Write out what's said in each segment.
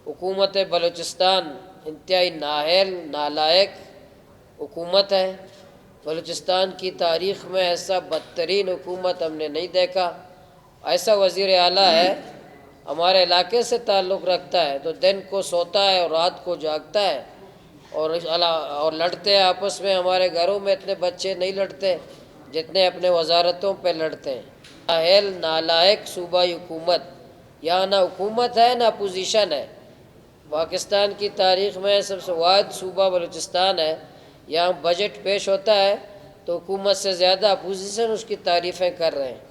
حکومت بلوچستان انتہائی نااہل نالائق حکومت ہے۔ بلوچستان کی تاریخ میں ایسا بدترین حکومت ہم نے نہیں دیکھا۔ ایسا وزیر اعلیٰ ہے، ہمارے علاقے سے تعلق رکھتا ہے تو دن کو سوتا ہے اور رات کو جاگتا ہے، اور لڑتے ہیں آپس میں۔ ہمارے گھروں میں اتنے بچے نہیں لڑتے جتنے اپنے وزارتوں پہ لڑتے ہیں۔ نااہل نالائق صوبائی حکومت، یہاں نہ حکومت ہے نہ اپوزیشن ہے۔ پاکستان کی تاریخ میں سب سے واحد صوبہ بلوچستان ہے، یہاں بجٹ پیش ہوتا ہے تو حکومت سے زیادہ اپوزیشن اس کی تعریفیں کر رہے ہیں۔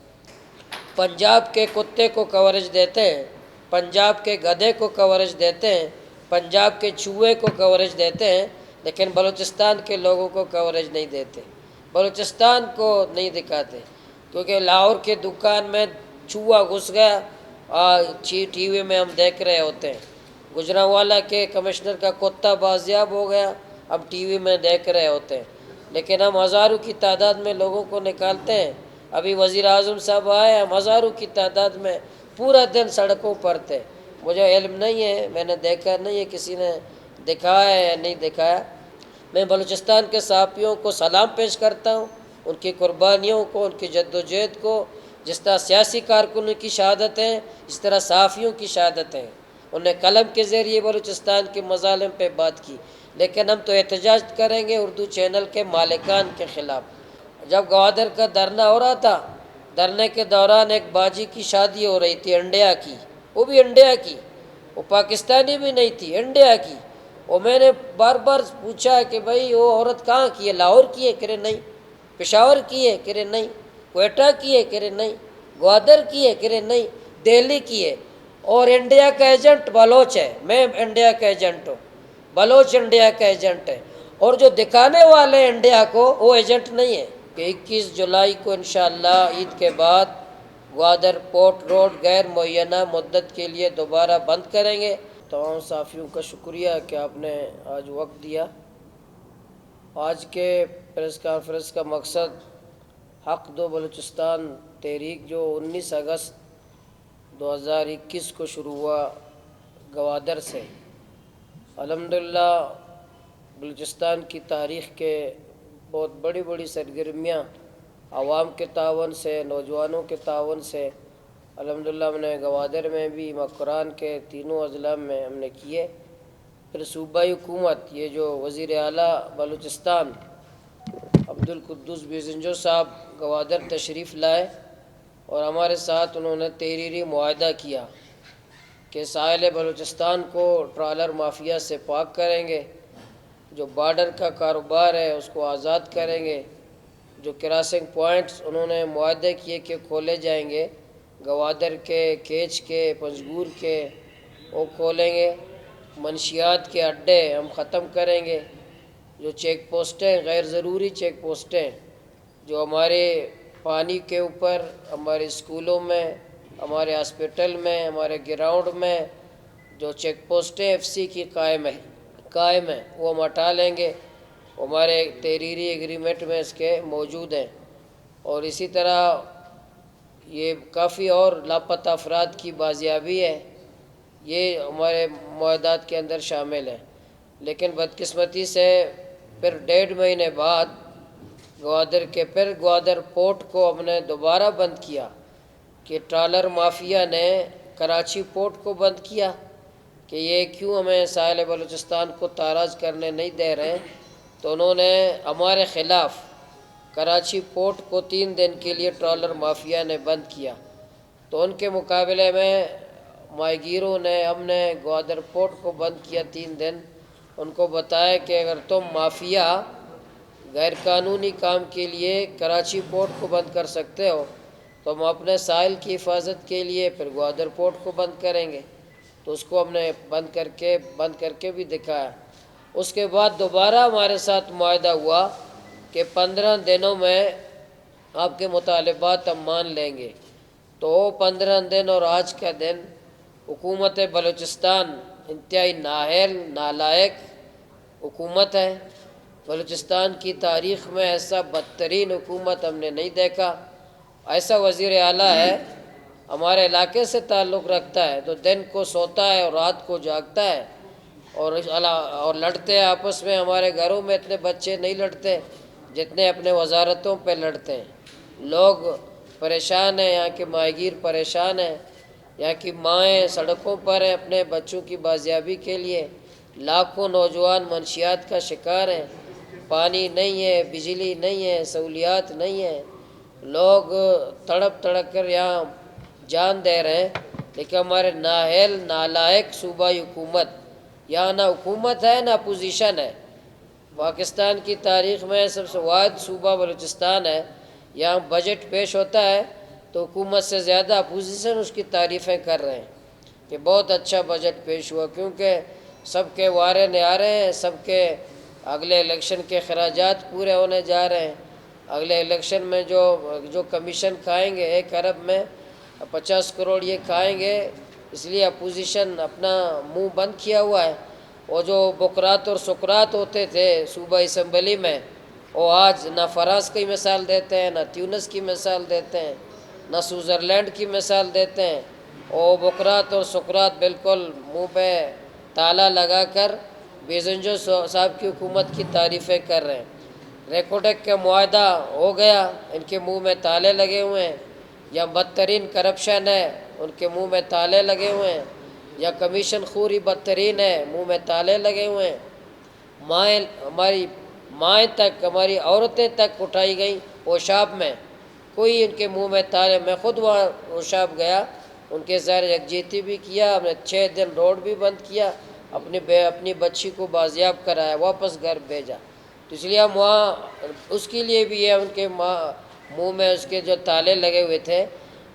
پنجاب کے کتے کو کوریج دیتے ہیں، پنجاب کے گدھے کو کوریج دیتے ہیں، پنجاب کے چوہے کو کوریج دیتے ہیں، لیکن بلوچستان کے لوگوں کو کوریج نہیں دیتے، بلوچستان کو نہیں دکھاتے، کیونکہ لاہور کے دکان میں چوہا گھس گیا، ٹی وی میں ہم دیکھ رہے ہوتے ہیں۔ گجرانوالہ کے کمشنر کا کتا بازیاب ہو گیا، ہم ٹی وی میں دیکھ رہے ہوتے ہیں، لیکن ہم ہزاروں کی تعداد میں لوگوں کو نکالتے ہیں۔ ابھی وزیر اعظم صاحب آئے، ہم ہزاروں کی تعداد میں پورا دن سڑکوں پر تھے۔ مجھے علم نہیں ہے، میں نے دیکھا نہیں ہے کسی نے دکھایا ہے یا نہیں دکھایا۔ میں بلوچستان کے صحافیوں کو سلام پیش کرتا ہوں، ان کی قربانیوں کو، ان کی جدوجہد کو۔ جس طرح سیاسی کارکنوں کی شہادت ہیں، اس طرح صحافیوں کی شہادت ہیں۔ انہوں نے قلم کے ذریعے بلوچستان کے مظالم پہ بات کی، لیکن ہم تو احتجاج کریں گے اردو چینل کے مالکان کے خلاف۔ جب گوادر کا دھرنا ہو رہا تھا، دھرنے کے دوران ایک باجی کی شادی ہو رہی تھی، انڈیا کی، وہ بھی انڈیا کی، وہ پاکستانی بھی نہیں تھی، انڈیا کی۔ اور میں نے بار بار پوچھا کہ بھائی وہ عورت کہاں کی ہے؟ لاہور کی ہے؟ کہ نہیں۔ پشاور کی ہے؟ کہ نہیں۔ کوئٹہ کی ہے؟ کہ نہیں۔ گوادر کی ہے؟ کہ نہیں۔ دہلی کی ہے۔ اور انڈیا کا ایجنٹ بلوچ ہے، میں انڈیا کا ایجنٹ ہوں، بلوچ انڈیا کا ایجنٹ ہے، اور جو دکھانے والے انڈیا کو وہ ایجنٹ نہیں ہے۔ کہ 21 جولائی کو انشاءاللہ عید کے بعد گوادر پورٹ روڈ غیر معینہ مدت کے لیے دوبارہ بند کریں گے۔ تمام صحافیوں کا شکریہ کہ آپ نے آج وقت دیا۔ آج کے پریس کانفرنس کا مقصد حق دو بلوچستان تحریک جو 19 اگست 2021 کو شروع ہوا گوادر سے، الحمدللہ بلوچستان کی تاریخ کے بہت بڑی بڑی سرگرمیاں عوام کے تعاون سے، نوجوانوں کے تعاون سے الحمدللہ ہم نے گوادر میں بھی، مکران کے تینوں اضلاع میں ہم نے کیے۔ پھر صوبائی حکومت، یہ جو وزیر اعلیٰ بلوچستان عبدالقدوس بیزنجو صاحب گوادر تشریف لائے، اور ہمارے ساتھ انہوں نے تحریری معاہدہ کیا کہ ساحل بلوچستان کو ٹرالر مافیا سے پاک کریں گے، جو بارڈر کا کاروبار ہے اس کو آزاد کریں گے، جو کراسنگ پوائنٹس انہوں نے معاہدے کیے کہ کھولے جائیں گے، گوادر کے، کیچ کے، پنجگور کے، وہ کھولیں گے۔ منشیات کے اڈے ہم ختم کریں گے۔ جو چیک پوسٹیں، غیر ضروری چیک پوسٹیں جو ہمارے پانی کے اوپر، ہمارے اسکولوں میں، ہمارے ہاسپٹل میں، ہمارے گراؤنڈ میں جو چیک پوسٹیں ایف سی کی قائم ہیں وہ ہم ہٹا لیں گے، ہمارے تحریری ایگریمنٹ میں اس کے موجود ہیں۔ اور اسی طرح یہ کافی اور لاپتہ افراد کی بازیابی ہے، یہ ہمارے معاہدات کے اندر شامل ہے۔ لیکن بدقسمتی سے پھر 1.5 مہینے بعد گوادر پورٹ کو ہم نے دوبارہ بند کیا کہ ٹرالر مافیا نے کراچی پورٹ کو بند کیا کہ یہ کیوں ہمیں ساحل بلوچستان کو تاراج کرنے نہیں دے رہے، تو انہوں نے ہمارے خلاف کراچی پورٹ کو 3 دن کے لیے ٹرالر مافیا نے بند کیا۔ تو ان کے مقابلے میں ماہی گیروں نے، ہم نے گوادر پورٹ کو بند کیا 3 دن، ان کو بتایا کہ اگر تم مافیا غیر قانونی کام کے لیے کراچی پورٹ کو بند کر سکتے ہو تو ہم اپنے ساحل کی حفاظت کے لیے پھر گوادر پورٹ کو بند کریں گے۔ تو اس کو ہم نے بند کر کے بھی دکھایا۔ اس کے بعد دوبارہ ہمارے ساتھ معاہدہ ہوا کہ 15 دنوں میں آپ کے مطالبات ہم مان لیں گے۔ تو 15 دن اور آج کا دن حکومت بلوچستان انتہائی نااہل نالائق حکومت ہے۔ بلوچستان کی تاریخ میں ایسا بدترین حکومت ہم نے نہیں دیکھا۔ ایسا وزیر اعلیٰ ہے، ہمارے علاقے سے تعلق رکھتا ہے، تو دن کو سوتا ہے اور رات کو جاگتا ہے، اور لڑتے ہیں آپس میں۔ ہمارے گھروں میں اتنے بچے نہیں لڑتے جتنے اپنے وزارتوں پہ لڑتے ہیں۔ لوگ پریشان ہیں، یہاں کے ماہی گیر پریشان ہیں، یہاں کی مائیں سڑکوں پر ہیں اپنے بچوں کی بازیابی کے لیے۔ لاکھوں نوجوان منشیات کا شکار ہیں، پانی نہیں ہے، بجلی نہیں ہے، سہولیات نہیں ہیں، لوگ تڑپ تڑپ کر یہاں جان دے رہے ہیں۔ لیکن ہمارے نااہل نالائق صوبائی حکومت، یہاں نہ حکومت ہے نہ اپوزیشن ہے۔ پاکستان کی تاریخ میں سب سے واحد صوبہ بلوچستان ہے، یہاں بجٹ پیش ہوتا ہے تو حکومت سے زیادہ اپوزیشن اس کی تعریفیں کر رہے ہیں کہ بہت اچھا بجٹ پیش ہوا، کیونکہ سب کے وعدے نعرے ہیں، سب کے اگلے الیکشن کے اخراجات پورے ہونے جا رہے ہیں۔ اگلے الیکشن میں جو کمیشن کھائیں گے 1 ارب میں 50 کروڑ یہ کھائیں گے، اس لیے اپوزیشن اپنا منہ بند کیا ہوا ہے۔ وہ جو بکرات اور سکرات ہوتے تھے صوبہ اسمبلی میں، وہ آج نہ فرانس کی مثال دیتے ہیں، نہ تیونس کی مثال دیتے ہیں، نہ سوئٹزرلینڈ کی مثال دیتے ہیں۔ وہ بکرات اور سکرات بالکل منہ پہ تالا لگا کر بیزنجو صاحب کی حکومت کی تعریفیں کر رہے ہیں۔ ریکوڈیک کا معاہدہ ہو گیا، ان کے منہ میں تالے لگے ہوئے ہیں۔ یا بدترین کرپشن ہے، ان کے منہ میں تالے لگے ہوئے ہیں۔ یا کمیشن خوری بدترین ہے، منہ میں تالے لگے ہوئے ہیں۔ ہماری مائیں تک، ہماری عورتیں تک اٹھائی گئیں اوشاب میں، کوئی ان کے منہ میں تالے۔ میں خود وہاں اوشاب گیا، ان کے زیر یکجہتی بھی کیا، ہم نے 6 دن روڈ بھی بند کیا، اپنی بچی کو بازیاب کرایا، واپس گھر بھیجا۔ تو اس لیے ہم وہاں اس کے لیے بھی ہے، ان کے منہ میں اس کے جو تالے لگے ہوئے تھے۔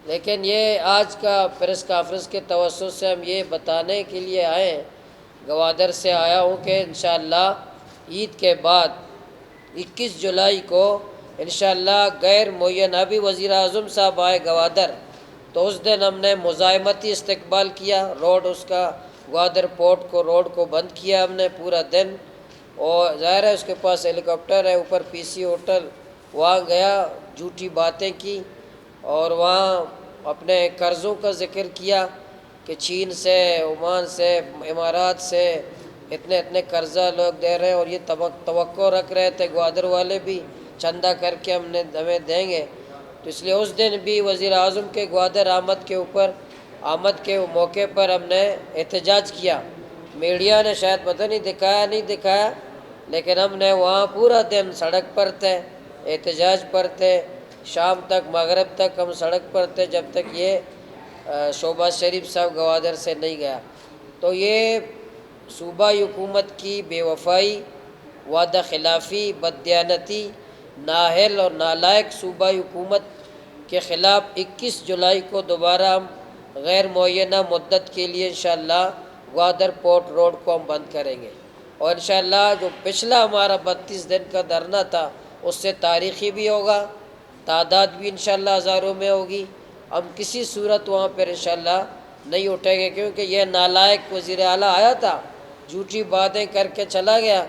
لیکن یہ آج کا پریس کانفرنس کے توسط سے ہم یہ بتانے کے لیے آئے ہیں، گوادر سے آیا ہوں کہ انشاءاللہ عید کے بعد 21 جولائی کو انشاءاللہ غیر معین، ابھی وزیر اعظم صاحب آئے گوادر، تو اس دن ہم نے مزاحمتی استقبال کیا، اس کا گوادر پورٹ کو روڈ کو بند کیا ہم نے پورا دن۔ اور ظاہر ہے اس کے پاس ہیلی کاپٹر ہے، اوپر PC ہوٹل، وہاں گیا، جھوٹی باتیں کی، اور وہاں اپنے قرضوں کا ذکر کیا کہ چین سے، عمان سے، امارات سے اتنے قرضہ لوگ دے رہے ہیں، اور یہ توقع رکھ رہے تھے گوادر والے بھی چندہ کر کے ہمیں دیں گے۔ تو اس لیے اس دن بھی وزیر اعظم کے گوادر آمد کے موقع پر ہم نے احتجاج کیا۔ میڈیا نے شاید پتہ نہیں دکھایا، لیکن ہم نے وہاں پورا دن سڑک پر تھے، احتجاج پر تھے، شام تک، مغرب تک ہم سڑک پر تھے، جب تک یہ شہباز شریف صاحب گوادر سے نہیں گیا۔ تو یہ صوبائی حکومت کی بے وفائی، وعدہ خلافی، بددیانتی، نااہل اور نالائق صوبائی حکومت کے خلاف 21 جولائی کو دوبارہ ہم غیر معینہ مدت کے لیے انشاءاللہ گوادر پورٹ روڈ کو ہم بند کریں گے۔ اور انشاءاللہ جو پچھلا ہمارا 32 دن کا دھرنا تھا اس سے تاریخی بھی ہوگا، تعداد بھی انشاءاللہ ہزاروں میں ہوگی۔ ہم کسی صورت وہاں پر انشاءاللہ نہیں اٹھیں گے، کیونکہ یہ نالائق وزیر اعلیٰ آیا تھا، جھوٹی باتیں کر کے چلا گیا۔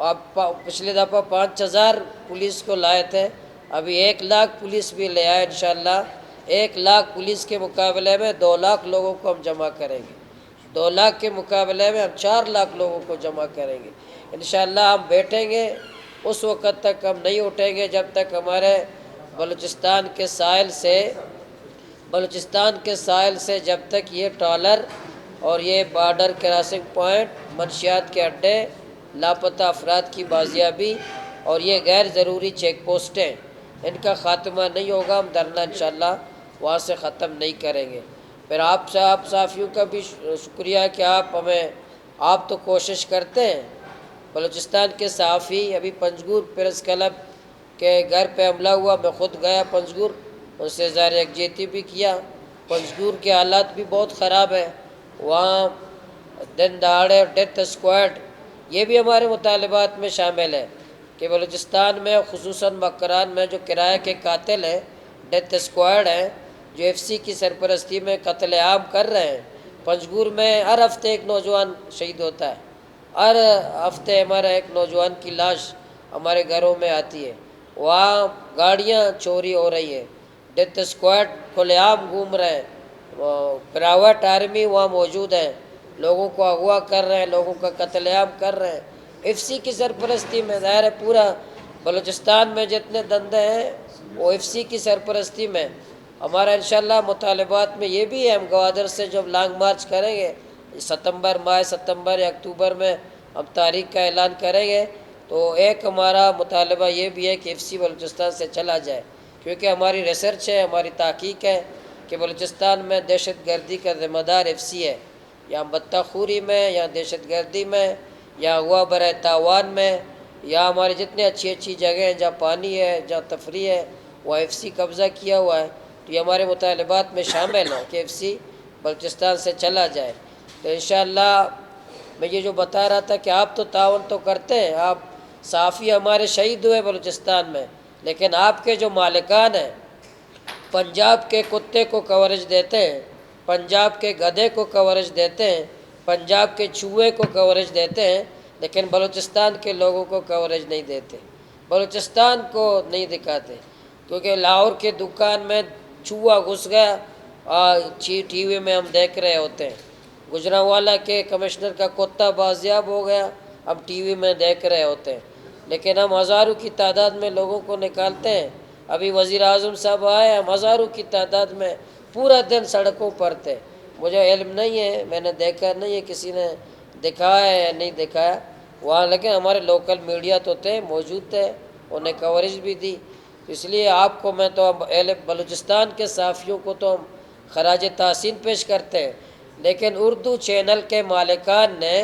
اب پچھلے دفعہ 5000 پولیس کو لائے تھے، ابھی 1 لاکھ پولیس بھی لے آئے انشاءاللہ۔ 1 لاکھ پولیس کے مقابلے میں 2 لاکھ لوگوں کو ہم جمع کریں گے، 2 لاکھ کے مقابلے میں ہم 4 لاکھ لوگوں کو جمع کریں گے۔ انشاءاللہ ہم بیٹھیں گے، اس وقت تک ہم نہیں اٹھیں گے جب تک ہمارے بلوچستان کے ساحل سے جب تک یہ ٹرالر اور یہ بارڈر کراسنگ پوائنٹ، منشیات کے اڈے، لاپتہ افراد کی بازیابی اور یہ غیر ضروری چیک پوسٹیں، ان کا خاتمہ نہیں ہوگا، ہم دھرنا انشاءاللہ وہاں سے ختم نہیں کریں گے۔ پھر آپ صحافیوں کا بھی شکریہ کہ آپ تو کوشش کرتے ہیں۔ بلوچستان کے صحافی، ابھی پنجگور پریس کلب کے گھر پہ حملہ ہوا، میں خود گیا پنجگور، ان سے زیر یکجہتی بھی کیا۔ پنجگور کے حالات بھی بہت خراب ہیں، وہاں دن دہاڑے ڈیتھ اسکواڈ، یہ بھی ہمارے مطالبات میں شامل ہے کہ بلوچستان میں خصوصاً مکران میں جو کرایہ کے قاتل ہیں، ڈیتھ اسکواڈ ہیں، جو FC کی سرپرستی میں قتل عام کر رہے ہیں۔ پنجگور میں ہر ہفتے ایک نوجوان شہید ہوتا ہے، ہر ہفتے ہمارا ایک نوجوان کی لاش ہمارے گھروں میں آتی ہے، وہاں گاڑیاں چوری ہو رہی ہیں، ڈیتھ اسکواڈ کھلے عام گھوم رہے ہیں، پرائیویٹ آرمی وہاں موجود ہیں، لوگوں کو اغوا کر رہے ہیں، لوگوں کا قتل عام کر رہے ہیں۔ ایف سی کی سرپرستی میں، ظاہر ہے پورا بلوچستان میں جتنے دندے ہیں وہ ایف سی کی سرپرستی میں۔ ہمارا انشاءاللہ مطالبات میں یہ بھی ہے، ہم گوادر سے جب لانگ مارچ کریں گے ستمبر یا اکتوبر میں ہم تاریخ کا اعلان کریں گے، تو ایک ہمارا مطالبہ یہ بھی ہے کہ ایف سی بلوچستان سے چلا جائے، کیونکہ ہماری ریسرچ ہے، ہماری تحقیق ہے کہ بلوچستان میں دہشت گردی کا ذمہ دار ایف سی ہے، یا بتہ خوری میں، یا دہشت گردی میں، یا اغوا برائے تاوان میں، یا ہماری جتنے اچھی اچھی جگہیں ہیں جہاں پانی ہے، جہاں تفریح ہے، وہ ایف سی قبضہ کیا ہوا ہے۔ تو یہ ہمارے مطالبات میں شامل ہے کہ ایف سی بلوچستان سے چلا جائے۔ تو انشاءاللہ میں یہ جو بتا رہا تھا کہ آپ تو تعاون تو کرتے ہیں، آپ صحافی ہمارے شہید ہوئے بلوچستان میں، لیکن آپ کے جو مالکان ہیں پنجاب کے کتے کو کوریج دیتے ہیں، پنجاب کے گدھے کو کوریج دیتے ہیں، پنجاب کے چوہے کو کوریج دیتے ہیں، لیکن بلوچستان کے لوگوں کو کوریج نہیں دیتے، بلوچستان کو نہیں دکھاتے، کیونکہ لاہور کے دکان میں چوہا گھس گیا، ٹی وی میں ہم دیکھ رہے ہوتے ہیں، گجرانوالہ کے کمشنر کا کتا بازیاب ہو گیا، ہم ٹی وی میں دیکھ رہے ہوتے ہیں، لیکن ہم ہزاروں کی تعداد میں لوگوں کو نکالتے ہیں۔ ابھی وزیر اعظم صاحب آئے، ہم ہزاروں کی تعداد میں پورا دن سڑکوں پر تھے۔ مجھے علم نہیں ہے، میں نے دیکھا نہیں ہے کسی نے دکھایا ہے یا نہیں دکھایا وہاں، لیکن ہمارے لوکل میڈیا تو تھے، موجود تھے، انہیں کوریج بھی دی۔ اس لیے آپ کو میں تو اہل بلوچستان کے صحافیوں کو تو ہم خراج تحسین پیش کرتے ہیں، لیکن اردو چینل کے مالکان نے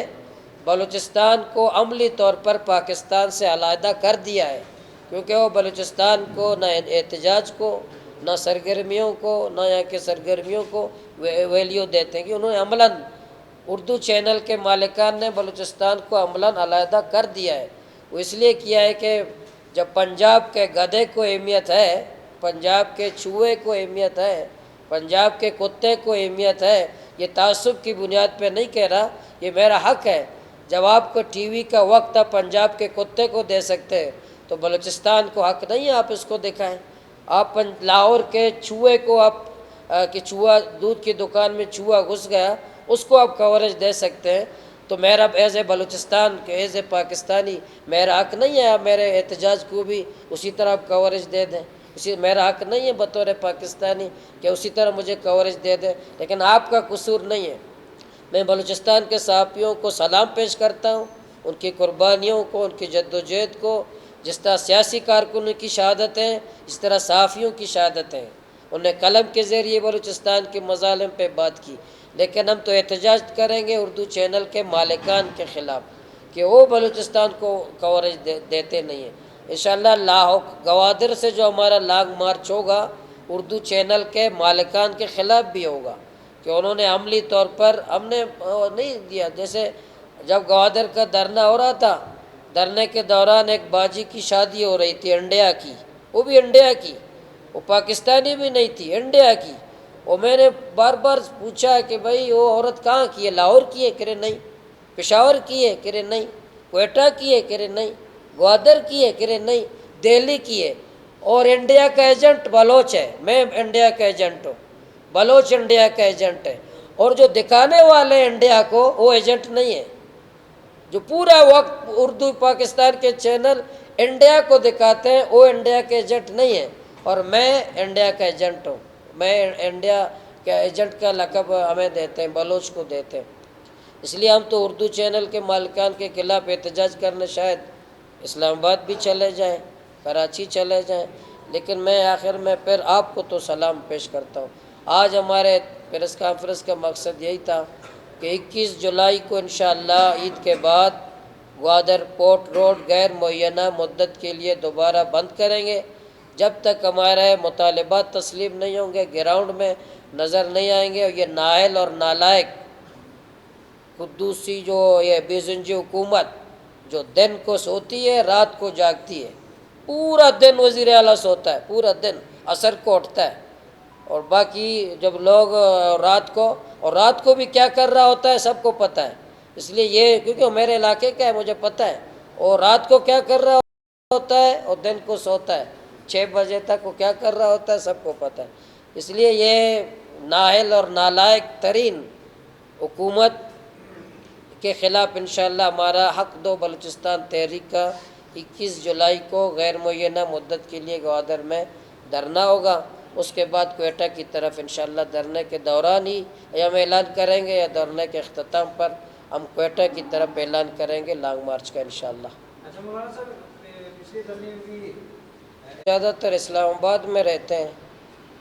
بلوچستان کو عملی طور پر پاکستان سے علیحدہ کر دیا ہے، کیونکہ وہ بلوچستان کو نہ احتجاج کو، نہ سرگرمیوں کو، نہ یہاں کے سرگرمیوں کو ویلیو دیتے ہیں، کہ انہوں نے عملاً اردو چینل کے مالکان نے بلوچستان کو عملاً علیحدہ کر دیا ہے۔ وہ اس لیے کیا ہے کہ جب پنجاب کے گدھے کو اہمیت ہے، پنجاب کے چوہے کو اہمیت ہے، پنجاب کے کتے کو اہمیت ہے، یہ تعصب کی بنیاد پہ نہیں کہہ رہا، یہ میرا حق ہے۔ جب آپ کو ٹی وی کا وقت آپ پنجاب کے کتے کو دے سکتے ہیں تو بلوچستان کو حق نہیں ہے آپ اس کو دکھائیں۔ آپ لاہور کے چوہے کو آپ کہ چوہا دودھ کی دکان میں چوہا گھس گیا، اس کو آپ کوریج دے سکتے ہیں، تو میرا ایز اے بلوچستان کے ایز اے پاکستانی میرا حق نہیں ہے آپ میرے احتجاج کو بھی اسی طرح آپ کوریج دے دیں؟ میرا حق نہیں ہے بطور پاکستانی کہ اسی طرح مجھے کوریج دے دیں، لیکن آپ کا قصور نہیں ہے۔ میں بلوچستان کے صحافیوں کو سلام پیش کرتا ہوں، ان کی قربانیوں کو، ان کی جد و جہد کو، جس طرح سیاسی کارکنوں کی شہادت ہے اس طرح صحافیوں کی شہادت ہے، انہوں نے قلم کے ذریعے بلوچستان کے مظالم پہ بات کی، لیکن ہم تو احتجاج کریں گے اردو چینل کے مالکان کے خلاف کہ وہ بلوچستان کو کوریج دیتے نہیں ہیں۔ انشاءاللہ گوادر سے جو ہمارا لانگ مارچ ہوگا اردو چینل کے مالکان کے خلاف بھی ہوگا، کہ انہوں نے عملی طور پر ہم نے نہیں دیا۔ جیسے جب گوادر کا دھرنا ہو رہا تھا، دھرنے کے دوران ایک باجی کی شادی ہو رہی تھی انڈیا کی، وہ بھی انڈیا کی، وہ پاکستانی بھی نہیں تھی، انڈیا کی، اور میں نے بار بار پوچھا کہ بھائی وہ عورت کہاں کی ہے، لاہور کی ہے؟ کہ نہیں، پشاور کی ہے؟ کہ نہیں، کوئٹہ کی ہے؟ کہ نہیں، گوادر کی ہے؟ کہ نہیں، دہلی کی ہے، اور انڈیا کا ایجنٹ بلوچ ہے، میں انڈیا کا ایجنٹ ہوں، بلوچ انڈیا کا ایجنٹ ہے، اور جو دکھانے والے انڈیا کو وہ ایجنٹ نہیں ہے، جو پورا وقت اردو پاکستان کے چینل انڈیا کو دکھاتے ہیں وہ انڈیا کے ایجنٹ نہیں ہیں، اور میں انڈیا کا ایجنٹ ہوں، میں انڈیا کے ایجنٹ کا لقب ہمیں دیتے ہیں، بلوچ کو دیتے ہیں۔ اس لیے ہم تو اردو چینل کے مالکان کے خلاف احتجاج کرنے شاید اسلام آباد بھی چلے جائیں، کراچی چلے جائیں، لیکن میں آخر میں پھر آپ کو تو سلام پیش کرتا ہوں۔ آج ہمارے پریس کانفرنس کا مقصد یہی تھا کہ 21 جولائی کو انشاءاللہ عید کے بعد گوادر پورٹ روڈ غیر معینہ مدت کے لیے دوبارہ بند کریں گے، جب تک ہمارے مطالبات تسلیم نہیں ہوں گے، گراؤنڈ میں نظر نہیں آئیں گے، اور یہ نااہل اور نالائق قدوسی جو یہ بیزنجی حکومت جو دن کو سوتی ہے رات کو جاگتی ہے، پورا دن وزیر اعلیٰ سوتا ہے، پورا دن عصر کو اٹھتا ہے، اور باقی جب لوگ رات کو بھی کیا کر رہا ہوتا ہے سب کو پتہ ہے، اس لیے یہ کیونکہ وہ میرے علاقے کا ہے مجھے پتہ ہے، اور رات کو کیا کر رہا ہوتا ہے اور دن کو سوتا ہے، 6 بجے تک وہ کیا کر رہا ہوتا ہے سب کو پتہ ہے۔ اس لیے یہ نااہل اور نالائق ترین حکومت کے خلاف انشاءاللہ ہمارا حق دو بلوچستان تحریک کا 21 جولائی کو غیر معینہ مدت کے لیے گوادر میں دھرنا ہوگا۔ اس کے بعد کوئٹہ کی طرف انشاءاللہ دھرنے کے دوران ہی یا ہم اعلان کریں گے یا دھرنے کے اختتام پر ہم کوئٹہ کی طرف اعلان کریں گے لانگ مارچ کا انشاءاللہ۔ زیادہ تر اسلام آباد میں رہتے ہیں،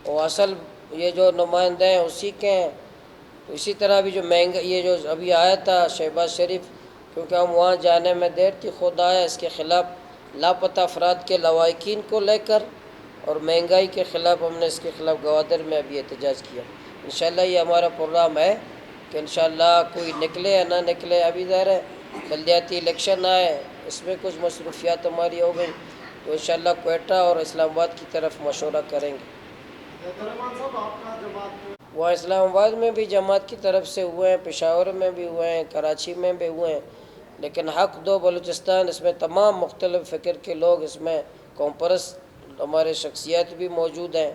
وہ اصل یہ جو نمائندے ہیں اسی کے ہیں۔ اسی طرح بھی جو مہنگا یہ جو ابھی آیا تھا شہباز شریف، کیونکہ ہم وہاں جانے میں دیر تھی، خود آیا اس کے خلاف لاپتہ افراد کے لواحقین کو لے کر اور مہنگائی کے خلاف ہم نے اس کے خلاف گوادر میں ابھی احتجاج کیا۔ انشاءاللہ یہ ہمارا پروگرام ہے کہ انشاءاللہ کوئی نکلے یا نہ نکلے، ابھی ظاہر ہے بلدیاتی الیکشن آئے، اس میں کچھ مصروفیات ہماری ہو گئی تو انشاءاللہ کوئٹہ اور اسلام آباد کی طرف مشورہ کریں گے۔ وہ اسلام آباد میں بھی جماعت کی طرف سے ہوئے ہیں، پشاور میں بھی ہوئے ہیں، کراچی میں بھی ہوئے ہیں، لیکن حق دو بلوچستان اس میں تمام مختلف فکر کے لوگ اس میں قوم پرست ہمارے شخصیات بھی موجود ہیں،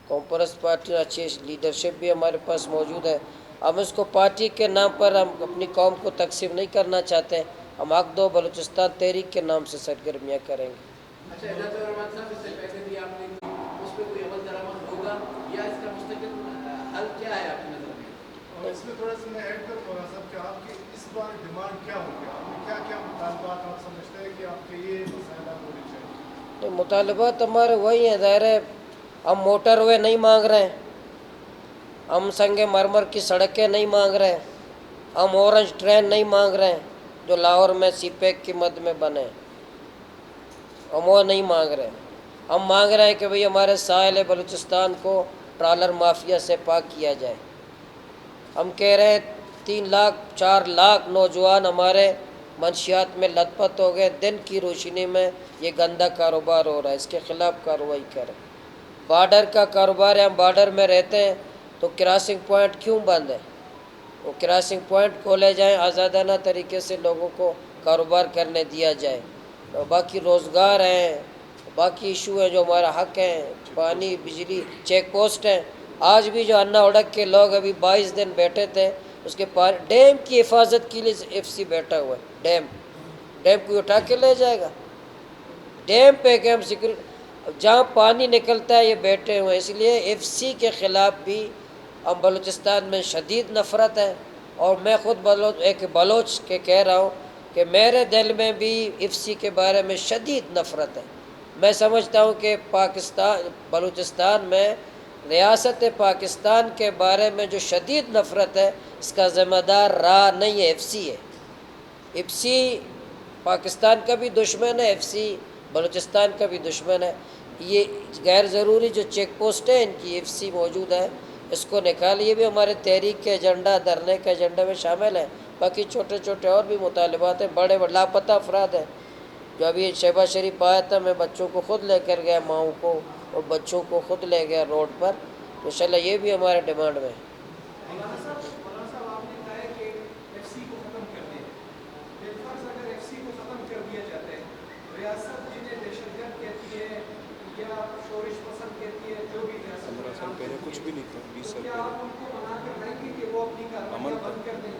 قوم پرست پارٹی اچھی لیڈرشپ بھی ہمارے پاس موجود ہے۔ ہم اس کو پارٹی کے نام پر ہم اپنی قوم کو تقسیم نہیں کرنا چاہتے، ہم حق دو بلوچستان تحریک کے نام سے سرگرمیاں کریں گے۔ اس میں تھوڑا سا میں ایڈ کروں گا صاحب کہ آپ کی اس بار ڈیمانڈ کیا ہوگی، آپ نے کیا کیا مطالبات آپ سمجھتے ہیں کہ آپ کے یہ مسائل ہونے چاہیے؟ مطالبات ہمارے وہی ہیں، ظاہر ہے ہم موٹر وے نہیں مانگ رہے ہیں، ہم سنگ مرمر کی سڑکیں نہیں مانگ رہے ہیں، ہم اورنج ٹرین نہیں مانگ رہے ہیں جو لاہور میں سی پیک کی مد میں بنے، ہم وہ نہیں مانگ رہے ہیں۔ ہم مانگ رہے ہیں کہ بھئی ہمارے ساحل بلوچستان کو ٹرالر مافیا سے پاک کیا جائے۔ ہم کہہ رہے ہیں 3 لاکھ 4 لاکھ نوجوان ہمارے منشیات میں لت پت ہو گئے، دن کی روشنی میں یہ گندا کاروبار ہو رہا ہے، اس کے خلاف کارروائی کریں۔ بارڈر کا کاروبار ہے، ہم بارڈر میں رہتے ہیں تو کراسنگ پوائنٹ کیوں بند ہے؟ وہ کراسنگ پوائنٹ کھولے جائیں، آزادانہ طریقے سے لوگوں کو کاروبار کرنے دیا جائے۔ باقی روزگار ہیں، باقی ایشو ہیں جو ہمارا حق ہیں، پانی بجلی چیک پوسٹ ہیں۔ آج بھی جو انا اڑک کے لوگ ابھی 22 دن بیٹھے تھے اس کے پار ڈیم کی حفاظت کے لیے ایف سی بیٹھا ہوا ہے۔ ڈیم کو اٹھا کے لے جائے گا؟ ڈیم پہ کہ ہم جہاں پانی نکلتا ہے یہ بیٹھے ہوئے ہیں۔ اس لیے ایف سی کے خلاف بھی اب بلوچستان میں شدید نفرت ہے، اور میں خود ایک بلوچ کے کہہ رہا ہوں کہ میرے دل میں بھی ایف سی کے بارے میں شدید نفرت ہے۔ میں سمجھتا ہوں کہ بلوچستان میں ریاست پاکستان کے بارے میں جو شدید نفرت ہے اس کا ذمہ دار نہیں ہے، ایف سی ہے۔ ایف سی پاکستان کا بھی دشمن ہے، ایف سی بلوچستان کا بھی دشمن ہے۔ یہ غیر ضروری جو چیک پوسٹ ہے ان کی ایف سی موجود ہے، اس کو نکال، یہ بھی ہمارے تحریک کے ایجنڈا دھرنے کے ایجنڈے میں شامل ہے۔ باقی چھوٹے چھوٹے اور بھی مطالبات ہیں، بڑے لاپتہ افراد ہیں جو ابھی شہباز شریف آیا تھا، میں بچوں کو خود لے کر گیا، ماؤں کو اور بچوں کو خود لے گیا روڈ پر، انشاءاللہ یہ بھی ہمارے ڈیمانڈ میں ہے۔ مولانا صاحب آپ نے کہا ہے کہ ایف سی کو ختم کر دیں، بالفرض اگر ایف سی کو ختم کر دیا جاتا ہے، ریاست جنہیں دہشت گرد کہتی ہے یا شورش پسند کہتی ہے، جو بھی کچھ بھی نہیں تھا، 20 سال کیا آپ ان کو منا کر رہیں گے کہ وہ اپنی کارروائیاں بند کر دیں؟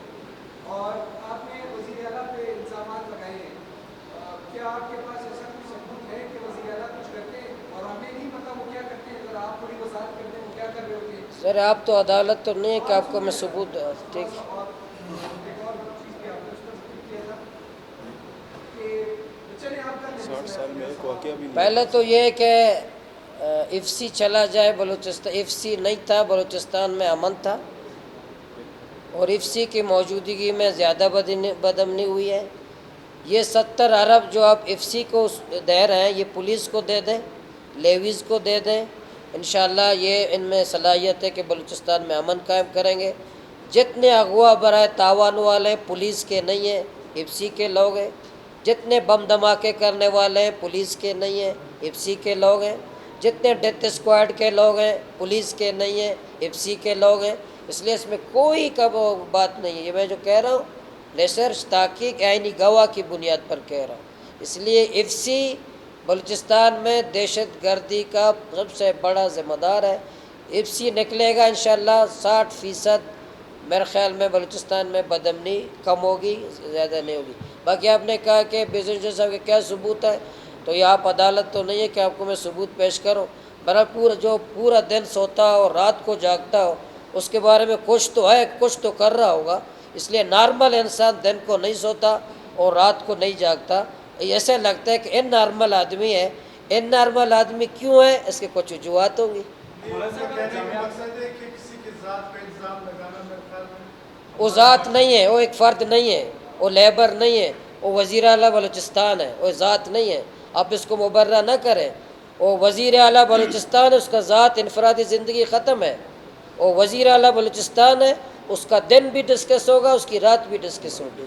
اور آپ نے وزیر اعلیٰ پہ الزامات لگائے ہیں، کیا آپ کے پاس ایسا کچھ ثبوت ہے کہ وزیر اعلیٰ کچھ کرتے ہیں اور ہمیں نہیں پتا وہ کیا کرتے ہیں؟ اگر آپ تھوڑی وضاحت کرتے ہیں وہ کیا کر رہے ہوتے ہیں؟ سر آپ تو عدالت تو نہیں ہے کہ آپ کو میں ثبوت ٹھیک۔ پہلے تو یہ کہ ایف سی چلا جائے بلوچستان، ایف سی نہیں تھا بلوچستان میں، امن تھا، اور ایف سی کی موجودگی میں زیادہ بدامنی ہوئی ہے۔ یہ 70 ارب جو آپ ایف سی کو دے رہے ہیں یہ پولیس کو دے دیں، لیویز کو دے دیں، انشاءاللہ یہ ان میں صلاحیت ہے کہ بلوچستان میں امن قائم کریں گے۔ جتنے اغوا برائے تاوان والے پولیس کے نہیں ہیں، ایف سی کے لوگ ہیں، جتنے بم دھماکے کرنے والے ہیں پولیس کے نہیں ہیں، ایف سی کے لوگ ہیں، جتنے ڈیتھ اسکواڈ کے لوگ ہیں پولیس کے نہیں ہیں، ایف سی کے لوگ ہیں۔ اس لیے اس میں کوئی بات نہیں ہے، یہ میں جو کہہ رہا ہوں ریسرچ تحقیق عینی گواہ کی بنیاد پر کہہ رہا ہوں۔ اس لیے ایف سی بلوچستان میں دہشت گردی کا سب سے بڑا ذمہ دار ہے۔ ایف سی نکلے گا انشاءاللہ 60% میرے خیال میں بلوچستان میں بدامنی کم ہوگی، زیادہ نہیں ہوگی۔ باقی آپ نے کہا کہ بیزنس صاحب کے کیا ثبوت ہے، تو یہ آپ عدالت تو نہیں ہے کہ آپ کو میں ثبوت پیش کروں۔ بہرحال جو پورا دن سوتا ہو اور رات کو جاگتا ہو، اس کے بارے میں کچھ تو ہے، کچھ تو کر رہا ہوگا۔ اس لیے نارمل انسان دن کو نہیں سوتا اور رات کو نہیں جاگتا، ایسے لگتا ہے کہ ان نارمل آدمی ہے۔ ان نارمل آدمی کیوں ہے، اس کے کچھ وجوہات ہوں گی۔ وہ ذات نہیں ہے، وہ ایک فرد نہیں ہے، وہ لیبر نہیں ہے، وہ وزیر اعلیٰ بلوچستان ہے، وہ ذات نہیں ہے۔ آپ اس کو مبرہ نہ کریں۔ وہ وزیر اعلیٰ بلوچستان ہے، اس کا ذات انفرادی زندگی ختم ہے۔ وہ وزیر اعلیٰ بلوچستان ہے، اس کا دن بھی ڈسکس ہوگا، اس کی رات بھی ڈسکس ہوگی،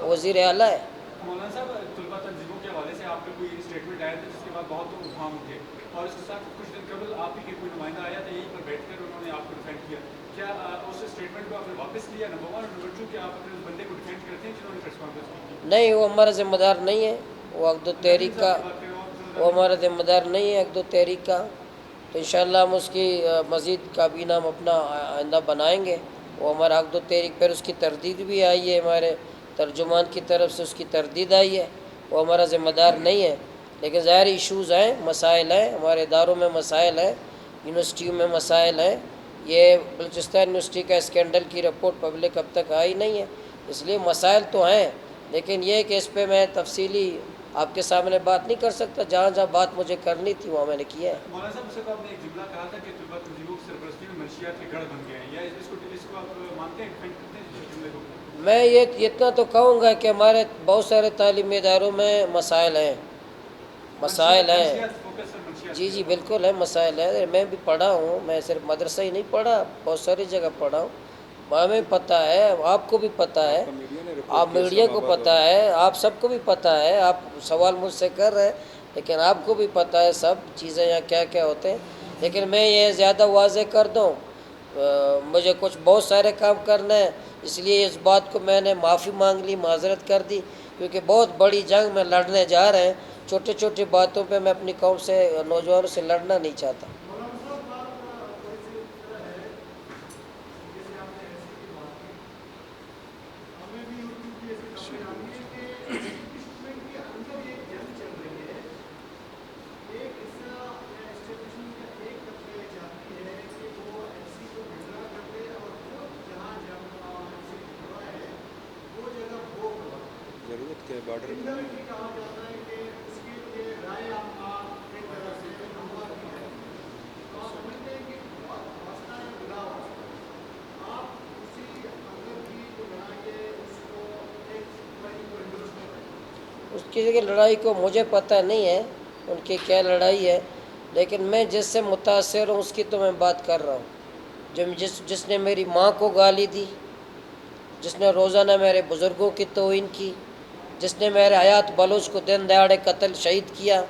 وزیر اعلیٰ ہے۔ مولانا صاحب، طلبہ تنظیموں کے حوالے سے آپ نے کوئی اسٹیٹمنٹ آیا تھا جس کے بعد بہت ابہام اٹھے، اور اس کے ساتھ کچھ دن قبل آپ ہی کے کوئی نمائندہ آیا تھا، یہیں پر بیٹھ کر انہوں نے آپ کو ڈیفینڈ کیا۔ کیا اس اسٹیٹمنٹ کو آپ نے واپس لیا، نمبر 1، اور نمبر 2 کیا آپ اپنے اس بندے کو ڈیفینڈ کرتے ہیں جنہوں نے پریس کانفرنس کی؟ نہیں، وہ ہمارا ذمہ دار نہیں ہے، وہ عقد و تحریک کا، وہ ہمارا ذمہ دار نہیں ہے عقد و تحریک کا۔ تو انشاءاللہ ہم اس کی مزید کابینہ ہم اپنا آئندہ بنائیں گے۔ وہ ہمارا عقد و تحریک، پھر اس کی تردید بھی آئی ہے، ہمارے ترجمان کی طرف سے اس کی تردید آئی ہے، وہ ہمارا ذمہ دار نہیں ہے۔ لیکن ظاہر ایشوز ہیں، مسائل ہیں، ہمارے اداروں میں مسائل ہیں، یونیورسٹیوں میں مسائل ہیں۔ یہ بلوچستان یونیورسٹی کا اسکینڈل کی رپورٹ پبلک اب تک آئی نہیں ہے، اس لیے مسائل تو ہیں، لیکن یہ کہ اس پہ میں تفصیلی آپ کے سامنے بات نہیں کر سکتا۔ جہاں جہاں بات مجھے کرنی تھی وہاں میں نے کیا ہے۔ مولانا صاحب، اس سے آپ نے ایک جملہ کہا تھا کہ طلبہ تنظیموں کی سرپرستی میں منشیات کے گڑھ بن گئے ہیں، یا اس کو آپ مانتے ہیں، ڈیفینڈ کرتے ہیں اس جملے کو؟ میں یہ اتنا تو کہوں گا کہ ہمارے بہت سارے تعلیمی اداروں میں مسائل ہیں، مسائل ہیں۔ جی جی بالکل ہے، مسائل ہے۔ میں بھی پڑھا ہوں، میں صرف مدرسہ ہی نہیں پڑھا، بہت ساری جگہ پڑھا ہوں، ہمیں پتہ ہے، آپ کو بھی پتہ ہے، آپ میڈیا کو پتہ ہے، آپ سب کو بھی پتہ ہے۔ آپ سوال مجھ سے کر رہے ہیں، لیکن آپ کو بھی پتہ ہے سب چیزیں یہاں کیا کیا ہوتے ہیں۔ لیکن میں یہ زیادہ واضح کر دوں، مجھے کچھ بہت سارے کام کرنا ہے، اس لیے اس بات کو میں نے معافی مانگ لی، معذرت کر دی، کیونکہ بہت بڑی جنگ میں لڑنے جا رہے ہیں۔ چھوٹی چھوٹی باتوں پہ میں اپنی قوم سے، نوجوانوں سے لڑنا نہیں چاہتا۔ ضرورت کے بارڈر اس کی لڑائی کو مجھے پتہ نہیں ہے ان کی کیا لڑائی ہے، لیکن میں جس سے متاثر ہوں اس کی تو میں بات کر رہا ہوں۔ جس نے میری ماں کو گالی دی، جس نے روزانہ میرے بزرگوں کی توہین کی، جس نے میرے حیات بلوچ کو دن دہاڑے قتل شہید کیا،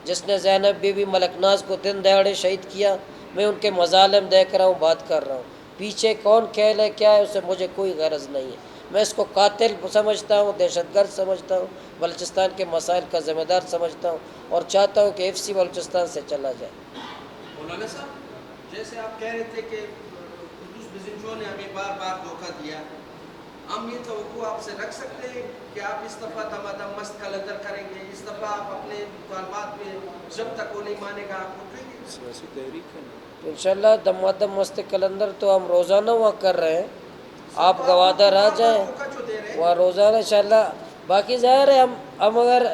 جس نے زینب بی بی ملک ناز کو دن دہاڑے شہید کیا، میں ان کے مظالم دیکھ رہا ہوں، بات کر رہا ہوں۔ پیچھے کون کھیل ہے کیا ہے، اسے مجھے کوئی غرض نہیں ہے۔ میں اس کو قاتل سمجھتا ہوں، دہشت گرد سمجھتا ہوں، بلوچستان کے مسائل کا ذمہ دار سمجھتا ہوں، اور چاہتا ہوں کہ ایف سی بلوچستان سے چلا جائے۔ مولانا صاحب، جیسے آپ کہہ رہے تھے کہ قدوس بزنجو نے ہمیں بار بار دھوکہ دیا، ہم یہ توقع آپ سے رکھ سکتے ہیں کہ آپ اس دفعہ دم ادم مست کلندر کریں گے، اس دفعہ آپ اپنے مطالبات میں جب تک وہ نہیں مانے گا آپ اٹھیں گے؟ سیاسی تحریک ہے نا۔ تو انشاءاللہ دم ادم مست کلندر تو ہم روزانہ وہاں کر رہے ہیں، آپ گوادر آ جائیں وہاں روزانہ انشاءاللہ۔ باقی ظاہر ہے ہم اگر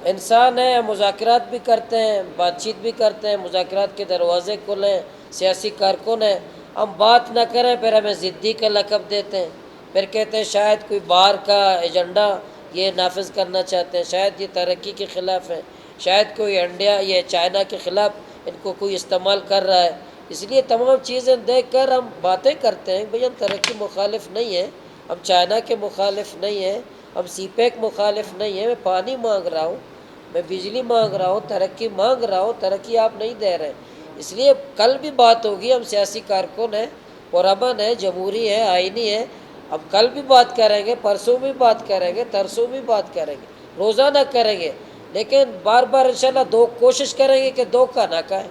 انسان ہیں، مذاکرات بھی کرتے ہیں، بات چیت بھی کرتے ہیں، مذاکرات کے دروازے کھلیں، سیاسی کارکن ہیں، ہم بات نہ کریں پھر ہمیں ضدی کا لقب دیتے ہیں، پھر کہتے ہیں شاید کوئی باہر کا ایجنڈا یہ نافذ کرنا چاہتے ہیں، شاید یہ ترقی کے خلاف ہے، شاید کوئی انڈیا یا چائنا کے خلاف ان کو کوئی استعمال کر رہا ہے۔ اس لیے تمام چیزیں دیکھ کر ہم باتیں کرتے ہیں۔ بھئی ہم ترقی مخالف نہیں ہیں، ہم چائنا کے مخالف نہیں ہیں، ہم سی پیک مخالف نہیں ہیں۔ میں پانی مانگ رہا ہوں، میں بجلی مانگ رہا ہوں، ترقی مانگ رہا ہوں، ترقی آپ نہیں دے رہے۔ اس لیے کل بھی بات ہوگی، ہم سیاسی کارکن ہیں، پرامن ہیں، جمہوری ہے، آئینی ہے، ہم کل بھی بات کریں گے، پرسوں بھی بات کریں گے، ترسوں بھی بات کریں گے، روزانہ کریں گے، لیکن بار بار انشاءاللہ کوشش کریں گے کہ دھوکہ نہ کھائیں۔